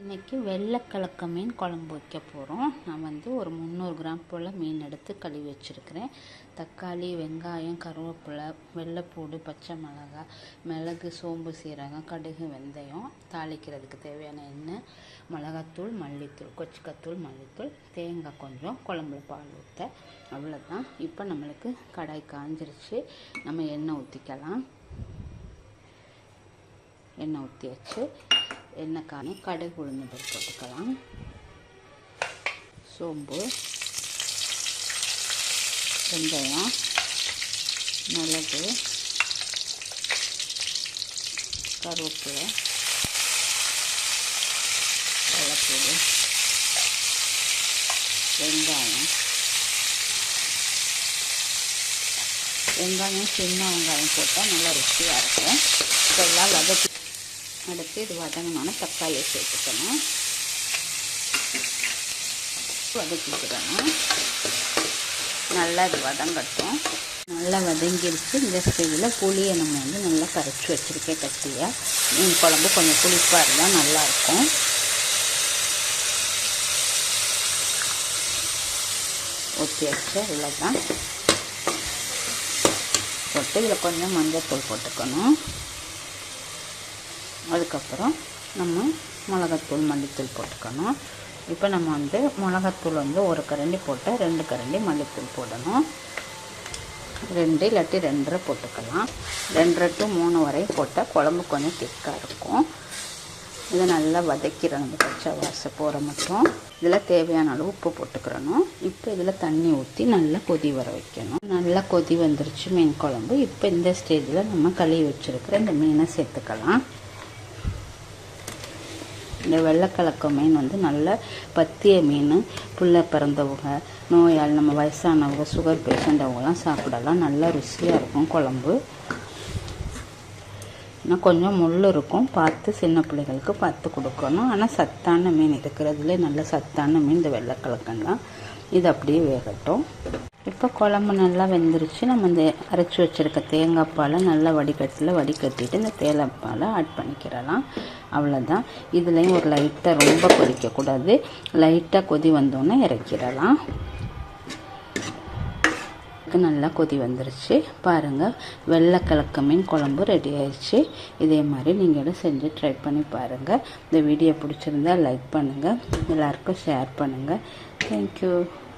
இன்றைக்கி வெள்ளைக்கலக்க மீன் குழம்பு வைக்க போகிறோம். நான் ஒரு 300 கிராம் போல் மீன் எடுத்து கழுவி வச்சுருக்கிறேன். தக்காளி, வெங்காயம், கருவேப்பிலை, வெள்ளைப்பூடு, பச்சை மிளகாய், மிளகு, சோம்பு, சீரகம், கடுகு, வெந்தயம், தாளிக்கிறதுக்கு தேவையான எண்ணெய், மிளகாத்தூள், மல்லித்தூள், கொச்சிக்கத்தூள், மல்லித்தூள், தேங்காய் கொஞ்சம், குழம்புல பால் ஊற்ற, அவ்வளோதான். இப்போ நம்மளுக்கு கடாய் காஞ்சிருச்சு. நம்ம எண்ணெய் ஊற்றிக்கலாம். எண்ணெய் ஊற்றியாச்சு. எண்ணெய் காணி கடுகு, உளுந்து பருப்பு போட்டுக்கலாம். சோம்பு, வெந்தயம், மிளகு, கருவேப்பிலை, வெள்ளைப்பூடு, வெங்காயம் சின்ன வெங்காயம் போட்டால் நல்லா ருசியாக இருக்கும். இதெல்லாம் அடுத்து இது வதங்கினோன்னா தக்காளியை சேர்த்துக்கணும். வதக்கிக்கிறணும். நல்லா இது வதங்கட்டும். நல்லா வதங்கிடுச்சு. இந்த ஸ்டேஜில் புளியை நம்ம நல்லா கரைச்சி வச்சுருக்கேன் கட்டியாக. மீன் குழம்பு கொஞ்சம் புளிப்பாக இருந்தால் நல்லாயிருக்கும். ஊற்றி வச்சு இவ்வளோதான் போட்டு இதில் கொஞ்சம் மஞ்சள்தூள் போட்டுக்கணும். அதுக்கப்புறம் நம்ம மிளகாத்தூள், மல்லித்தூள் போட்டுக்கணும். இப்போ நம்ம மிளகாத்தூள் 1 கரண்டி போட்டால் 2 கரண்டி மல்லித்தூள் போடணும். 2 இல்லாட்டி 2.5 போட்டுக்கலாம். 2.5 to 3 வரை போட்டால் குழம்பு கொஞ்சம் திக்காக இருக்கும். இதை நல்லா வதக்கிறணும். பச்சை வாசம் போகிற மட்டும். இதில் தேவையான அளவு உப்பு போட்டுக்கிறணும். இப்போ இதில் தண்ணி ஊற்றி நல்லா கொதி வர வைக்கணும். நல்லா கொதி வந்துருச்சு மீன் குழம்பு. இப்போ இந்த ஸ்டேஜில் நம்ம கழுவி வச்சுருக்கிற இந்த மீனை சேர்த்துக்கலாம். இந்த வெள்ளைக்கலக்க மீன் நல்ல பத்திய மீன். புள்ள பிறந்தவங்க, நோயால், நம்ம வயசானவங்க, சுகர் பேஷண்ட் அவங்களாம் சாப்பிடலாம். நல்லா ருசியாக இருக்கும் குழம்பு. ஆனால் கொஞ்சம் முள் இருக்கும். பார்த்து சின்ன பிள்ளைகளுக்கு பார்த்து கொடுக்கணும். ஆனால் சத்தான மீன் இருக்கிறதுல நல்ல சத்தான மீன் இந்த வெள்ளைக்கலக்கெல்லாம். இது அப்படியே வேகட்டும். இப்போ குழம்பு நல்லா வெந்துருச்சு. நம்ம இந்த அரைச்சி வச்சுருக்க தேங்காய் பாலை நல்லா வடிகட்டிட்டு இந்த தேங்காய் பாலை ஆட் பண்ணிக்கிறலாம். அவ்வளோதான். இதுலேயும் ஒரு லைட்டாக ரொம்ப கொதிக்கக்கூடாது. லைட்டாக கொதி வந்தோன்னே இறக்கிடலாம். நல்லா கொதி வந்துருச்சு. பாருங்கள், வெள்ளைக்கலக்க மீன் குழம்பு ரெடி ஆயிடுச்சு. இதே மாதிரி நீங்களும் செஞ்சு ட்ரை பண்ணி பாருங்கள். இந்த வீடியோ பிடிச்சிருந்தா லைக் பண்ணுங்கள், எல்லாருக்கும் ஷேர் பண்ணுங்கள். தேங்க்யூ.